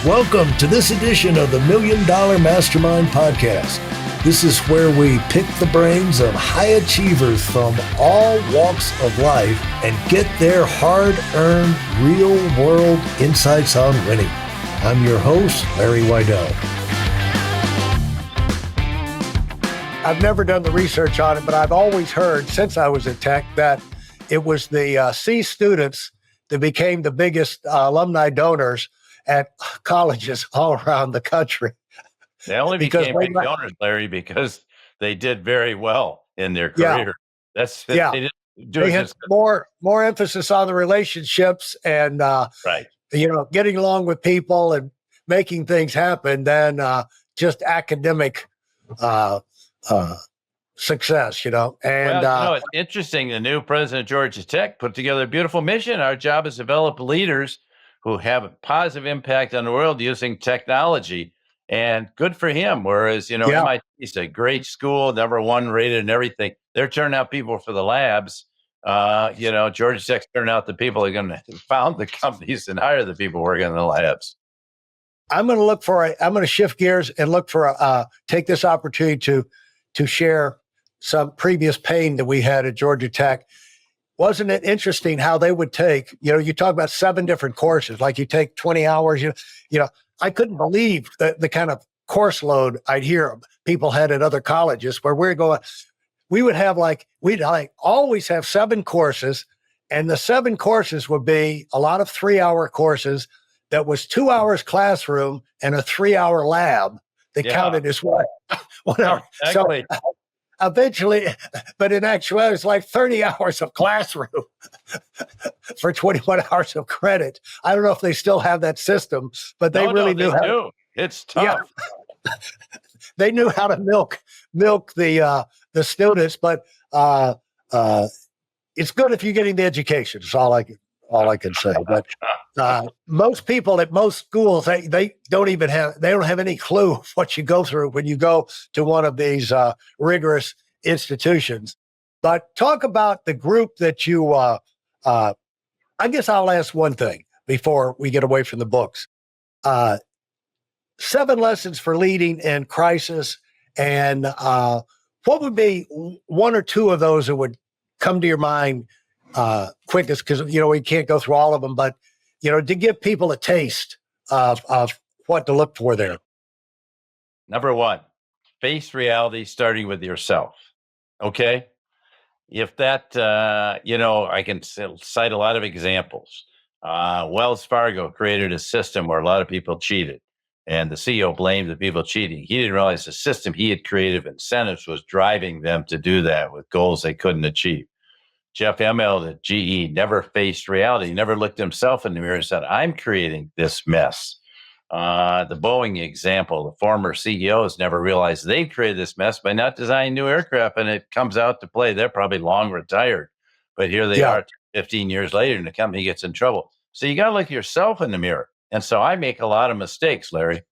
Welcome to this edition of the Million Dollar Mastermind podcast. This is where we pick the brains of high achievers from all walks of life and get their hard-earned, real-world insights on winning. I'm your host, Larry Weidel. I've never done the research on it, but I've always heard since I was at Tech that it was the C students that became the biggest alumni donors at colleges all around the country. They only became big donors, Larry, because they did very well in their career. They had more emphasis on the relationships and getting along with people and making things happen than just academic success. And it's interesting. The new president of Georgia Tech put together a beautiful mission. Our job is to develop leaders who have a positive impact on the world using technology, and good for him. Whereas, MIT is a great school, #1 rated and everything. They're turning out people for the labs. Georgia Tech's turning out the people who are going to found the companies and hire the people working in the labs. I'm going to shift gears and look for take this opportunity to share some previous pain that we had at Georgia Tech. Wasn't it interesting how they would take, you talk about 7 different courses, like you take 20 hours, I couldn't believe the kind of course load I'd hear people had at other colleges where we'd always have 7 courses, and the 7 courses would be a lot of 3-hour courses that was 2 hours classroom and a 3-hour lab that counted as 1 hour. Exactly. So, eventually, but in actuality, it's like 30 hours of classroom for 21 hours of credit. I don't know if they still have that system, but they knew how. It's tough. Yeah. They knew how to milk the students, but it's good if you're getting the education. It's all I can say. But most people at most schools, they don't have any clue of what you go through when you go to one of these rigorous institutions. But talk about the group that you. I guess I'll ask one thing before we get away from the books. 7 lessons for leading in crisis, and what would be 1 or 2 of those that would come to your mind quickest? Because we can't go through all of them, but to give people a taste of what to look for there. #1, face reality starting with yourself. Okay? If that, I can cite a lot of examples. Wells Fargo created a system where a lot of people cheated, and the CEO blamed the people cheating. He didn't realize the system he had created, incentives, was driving them to do that with goals they couldn't achieve. Jeff Immelt at GE never faced reality. He never looked himself in the mirror and said, I'm creating this mess. The Boeing example, the former CEOs never realized they created this mess by not designing new aircraft, and it comes out to play. They're probably long retired, but here they are 15 years later, and the company gets in trouble. So you got to look at yourself in the mirror. And so I make a lot of mistakes, Larry.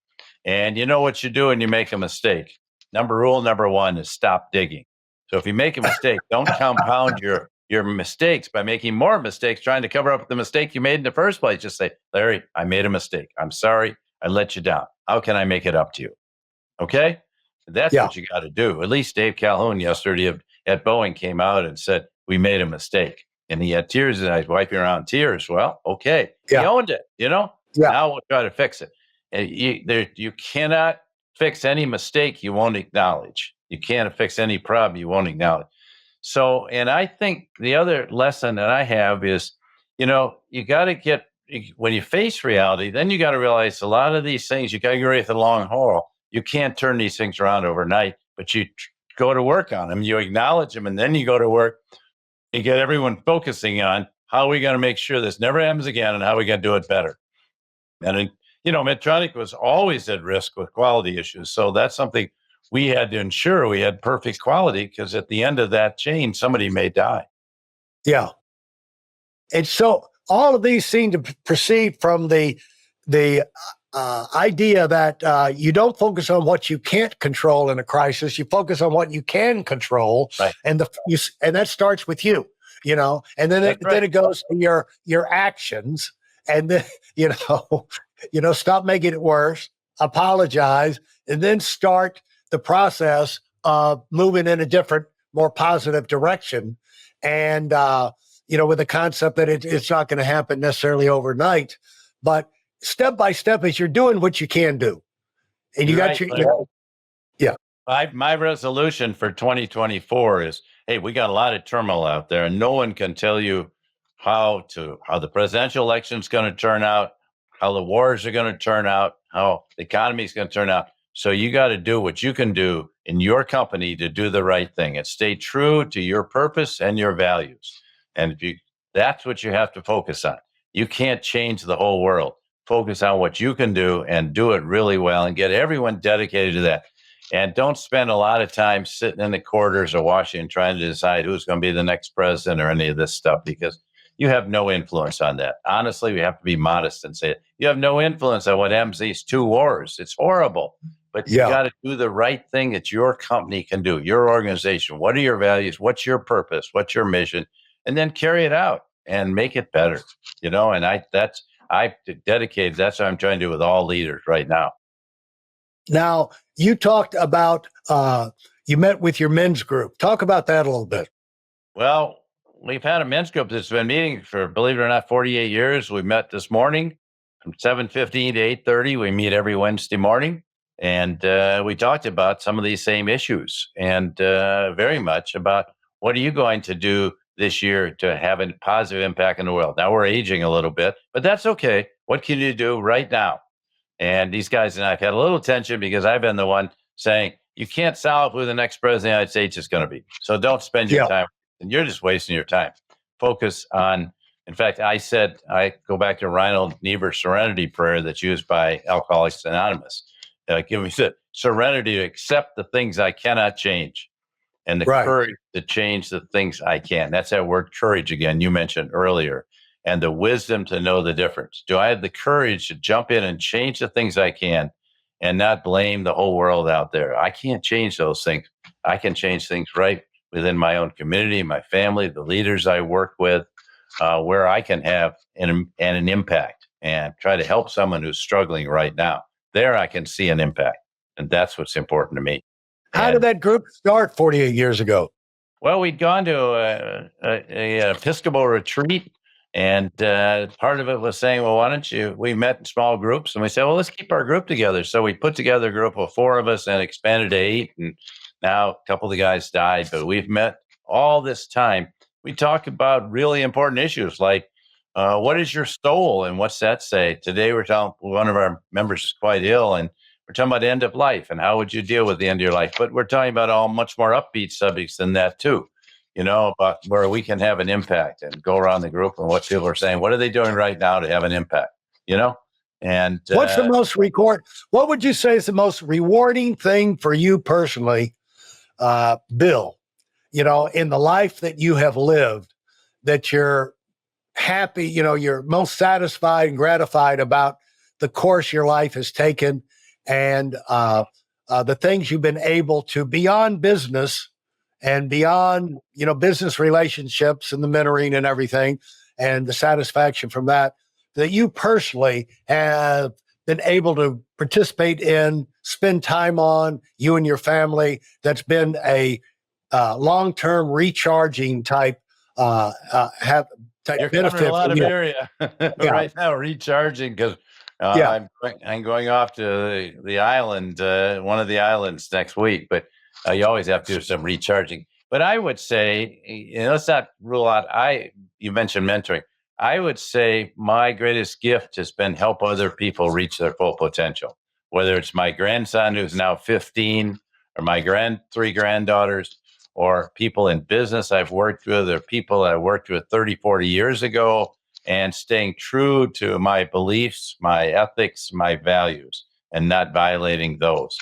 And you know what you do when you make a mistake? Rule number 1 is stop digging. So if you make a mistake, don't compound your mistakes by making more mistakes, trying to cover up the mistake you made in the first place. Just say, Larry, I made a mistake. I'm sorry. I let you down. How can I make it up to you? Okay? That's what you got to do. At least Dave Calhoun yesterday at Boeing came out and said, we made a mistake. And he had tears in his eyes, wiping around tears. Well, okay. He owned it, Now we'll try to fix it. And you cannot fix any mistake you won't acknowledge. You can't fix any problem you won't acknowledge. So, and I think the other lesson that I have is, you got to when you face reality, then you got to realize a lot of these things, you got to get ready for the long haul. You can't turn these things around overnight, but you go to work on them, you acknowledge them, and then you go to work and get everyone focusing on how are we going to make sure this never happens again and how we going to do it better. And, Medtronic was always at risk with quality issues. So that's something we had to ensure we had perfect quality, because at the end of that chain, somebody may die. Yeah. And so all of these seem to proceed from the idea that you don't focus on what you can't control in a crisis. You focus on what you can control, right. And that starts with you, and then it goes to your actions, and then, you know, stop making it worse, apologize, and then start the process of moving in a different, more positive direction. And, with the concept that it's not going to happen necessarily overnight, but step by step as you're doing what you can do. And you You're got right, yeah. my resolution for 2024 is, hey, we got a lot of turmoil out there, and no one can tell you how the presidential election is going to turn out, how the wars are going to turn out, how the economy is going to turn out. So you got to do what you can do in your company to do the right thing and stay true to your purpose and your values. And that's what you have to focus on. You can't change the whole world. Focus on what you can do and do it really well and get everyone dedicated to that. And don't spend a lot of time sitting in the corridors of Washington trying to decide who's going to be the next president or any of this stuff, because you have no influence on that. Honestly, we have to be modest and say it. You have no influence on what ends these two wars. It's horrible. But you got to do the right thing that your company can do, your organization. What are your values? What's your purpose? What's your mission? And then carry it out and make it better. And I dedicated. That's what I'm trying to do with all leaders right now. Now, you talked about, you met with your men's group. Talk about that a little bit. Well, we've had a men's group that's been meeting for, believe it or not, 48 years. We met this morning from 7:15 to 8:30. We meet every Wednesday morning. And we talked about some of these same issues and very much about what are you going to do this year to have a positive impact in the world. Now, we're aging a little bit, but that's okay. What can you do right now? And these guys and I have had a little tension because I've been the one saying, you can't solve who the next president of the United States is going to be. So don't spend your time. And you're just wasting your time. Focus on, in fact, I go back to Reinhold Niebuhr's serenity prayer that's used by Alcoholics Anonymous. Give me the serenity to accept the things I cannot change and the courage to change the things I can. That's that word courage again, you mentioned earlier. And the wisdom to know the difference. Do I have the courage to jump in and change the things I can and not blame the whole world out there? I can't change those things. I can change things right within my own community, my family, the leaders I work with, where I can have an impact and try to help someone who's struggling right now. There I can see an impact. And that's what's important to me. How did that group start 48 years ago? Well, we'd gone to a Episcopal retreat. And part of it was saying, well, why don't we met in small groups and we said, well, let's keep our group together. So we put together a group of 4 of us and expanded to 8. And now a couple of the guys died, but we've met all this time. We talk about really important issues like what is your soul and what's that say? Today we're talking, one of our members is quite ill and we're talking about end of life and how would you deal with the end of your life? But we're talking about all much more upbeat subjects than that too. About where we can have an impact and go around the group and what people are saying. What are they doing right now to have an impact? And what's the most what would you say is the most rewarding thing for you personally, Bill, in the life that you have lived, that you're happy, you're most satisfied and gratified about the course your life has taken and the things you've been able to beyond business and beyond, business relationships and the mentoring and everything, and the satisfaction from that you personally have been able to participate in, spend time on, you and your family, that's been a long-term recharging type You're benefit. Covering a lot of area right now, recharging, because I'm going off to the island, one of the islands next week, but you always have to do some recharging. But I would say, let's not rule out, you mentioned mentoring. I would say my greatest gift has been help other people reach their full potential, whether it's my grandson who's now 15 or my 3 granddaughters or people in business I've worked with or people I worked with 30, 40 years ago, and staying true to my beliefs, my ethics, my values, and not violating those.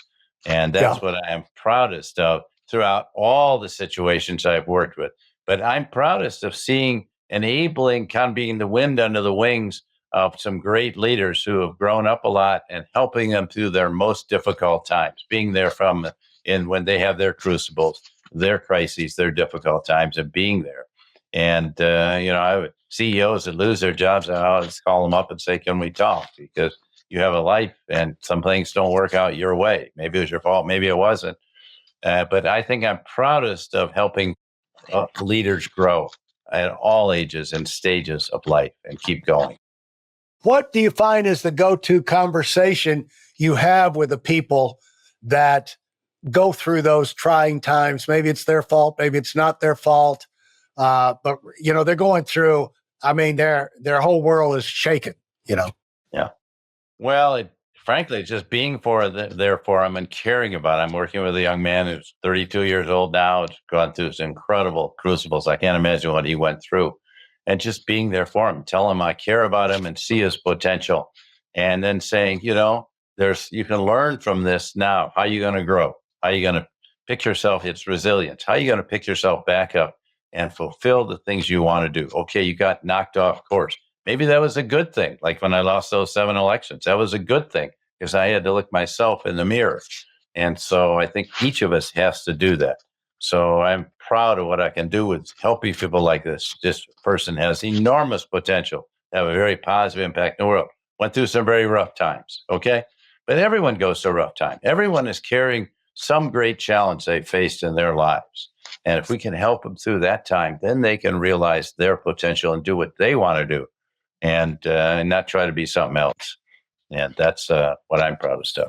And that's what I am proudest of throughout all the situations I've worked with. But I'm proudest of seeing enabling, kind of being the wind under the wings of some great leaders who have grown up a lot and helping them through their most difficult times, being there when they have their crucibles, their crises, their difficult times, and being there. And, CEOs that lose their jobs, I always call them up and say, can we talk? Because you have a life and some things don't work out your way. Maybe it was your fault. Maybe it wasn't. But I think I'm proudest of helping leaders grow at all ages and stages of life and keep going. What do you find is the go-to conversation you have with the people that go through those trying times? Maybe it's their fault, maybe it's not their fault, but they're going through. I mean, their whole world is shaken. Yeah. Well, frankly, just being there for them and caring about them. I'm working with a young man who's 32 years old now. Has gone through some incredible crucibles. I can't imagine what he went through. And just being there for him, tell him I care about him and see his potential. And then saying, you can learn from this now. How are you going to grow? How are you going to pick yourself? It's resilience. How are you going to pick yourself back up and fulfill the things you want to do? Okay, you got knocked off course. Maybe that was a good thing. Like when I lost those 7 elections, that was a good thing because I had to look myself in the mirror. And so I think each of us has to do that. So I'm proud of what I can do with helping people like this. This person has enormous potential to have a very positive impact in the world. Went through some very rough times, okay? But everyone goes through a rough time. Everyone is carrying some great challenge they faced in their lives. And if we can help them through that time, then they can realize their potential and do what they want to do and not try to be something else. And that's what I'm proudest of.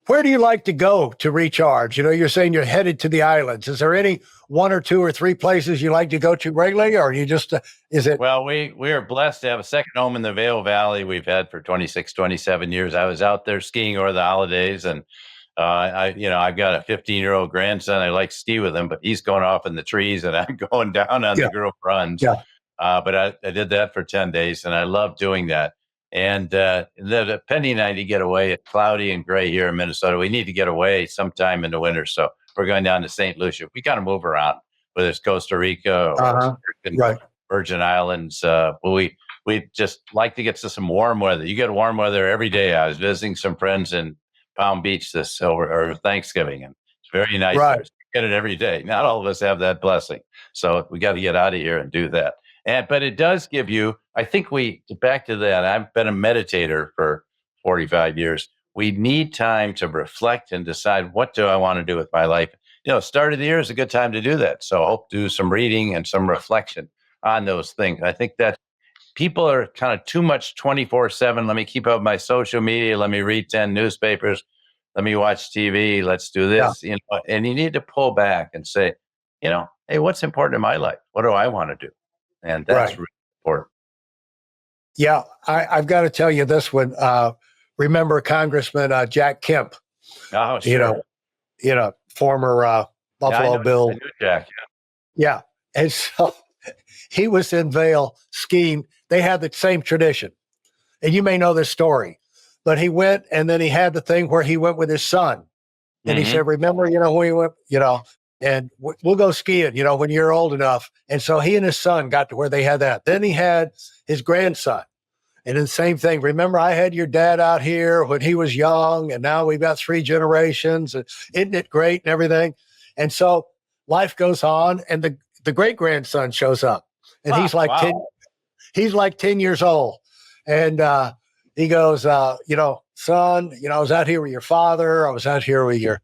Where do you like to go to recharge? You're saying you're headed to the islands. Is there any 1 or 2 or 3 places you like to go to regularly, or you just, is it? Well, we are blessed to have a second home in the Vail Valley. We've had for 26, 27 years. I was out there skiing over the holidays, and I've got a 15-year-old grandson. I like to ski with him, but he's going off in the trees, and I'm going down on the group runs. Yeah. But I did that for 10 days, and I love doing that. And Penny and I need to get away. It's cloudy and gray here in Minnesota. We need to get away sometime in the winter. So we're going down to St. Lucia. We kind of move around, whether it's Costa Rica or Right. Virgin Islands. But we just like to get to some warm weather. You get warm weather every day. I was visiting some friends in Palm Beach over Thanksgiving, and it's very nice. Right. There. Get it every day. Not all of us have that blessing. So we got to get out of here and do that. But it does give you, I think back to that, I've been a meditator for 45 years. We need time to reflect and decide, what do I want to do with my life? Start of the year is a good time to do that. So I hope to do some reading and some reflection on those things. I think that people are kind of too much 24/7. Let me keep up my social media. Let me read 10 newspapers. Let me watch TV. Let's do this. Yeah. And you need to pull back and say, hey, what's important in my life? What do I want to do? And that's Right. really important. Yeah, I've got to tell you this one. Remember Congressman Jack Kemp? Oh, sure. Former Buffalo Bill. I knew Jack. Yeah, and so he was in Vail skiing. They had the same tradition, and you may know this story. But he went, and then he had the thing where he went with his son, and he said, "Remember, when we went, and we'll go skiing, when you're old enough." And so he and his son got to where they had that. Then he had his grandson. And then the same thing. Remember, I had your dad out here when he was young, and now we've got 3 generations. Isn't it great and everything? And so life goes on, and the great grandson shows up, and he's like 10 years old. And he goes, son, I was out here with your father. I was out here with your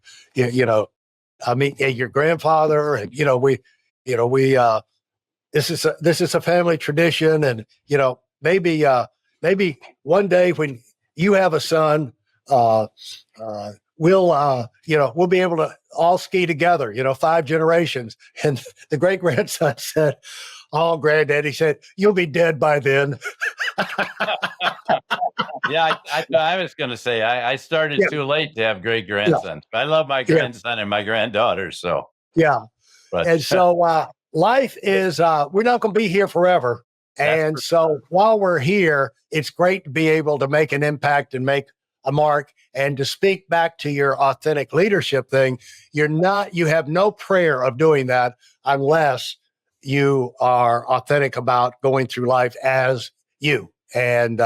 grandfather, and this is a family tradition, and maybe one day when you have a son, we'll be able to all ski together, 5 generations. And the great grandson said, "Oh, granddaddy," said, "you'll be dead by then." Yeah, I was going to say, I started too late to have great grandsons. I love my grandson and my granddaughter. So, yeah. but, And so life is, we're not going to be here forever. And so while we're here, it's great to be able to make an impact and make a mark. And to speak back to your authentic leadership thing, you have no prayer of doing that unless you are authentic about going through life as you. And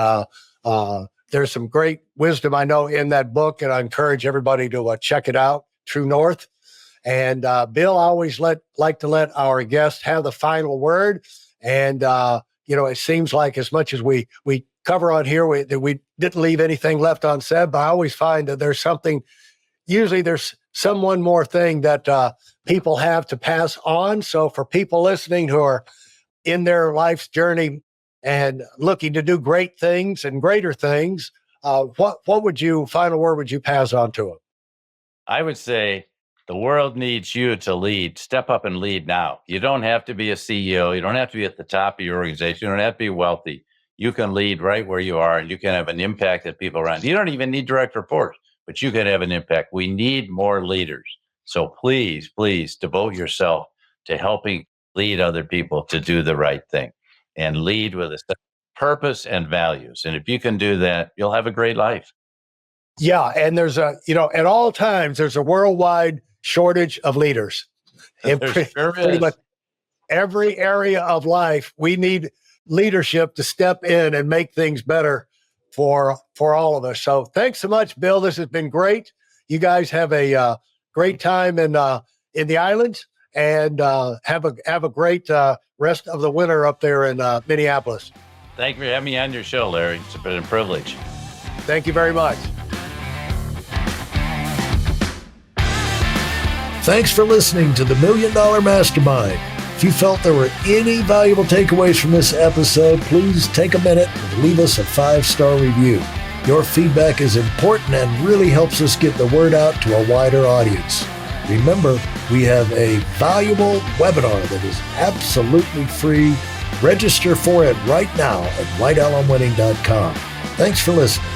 there's some great wisdom I know in that book, and I encourage everybody to check it out, True North. And Bill, I always like to let our guests have the final word. And it seems like as much as we cover on here, that we didn't leave anything left unsaid. But I always find that there's something. Usually, there's one more thing that people have to pass on. So for people listening who are in their life's journey and looking to do great things and greater things, what final word would you pass on to them? I would say the world needs you to lead. Step up and lead now. You don't have to be a CEO. You don't have to be at the top of your organization. You don't have to be wealthy. You can lead right where you are, and you can have an impact that people around. You don't even need direct reports, but you can have an impact. We need more leaders. So please, please devote yourself to helping lead other people to do the right thing and lead with a purpose and values. And if you can do that, you'll have a great life. Yeah. And there's at all times, there's a worldwide shortage of leaders. In pretty much every area of life, we need leadership to step in and make things better for all of us. So thanks so much, Bill. This has been great. You guys have a great time in the islands, and have a great rest of the winter up there in Minneapolis. Thank you for having me on your show, Larry. It's been a privilege. Thank you very much. Thanks for listening to the Million Dollar Mastermind. If you felt there were any valuable takeaways from this episode, please take a minute and leave us a 5-star review. Your feedback is important and really helps us get the word out to a wider audience. Remember, we have a valuable webinar that is absolutely free. Register for it right now at weidelonwinning.com. Thanks for listening.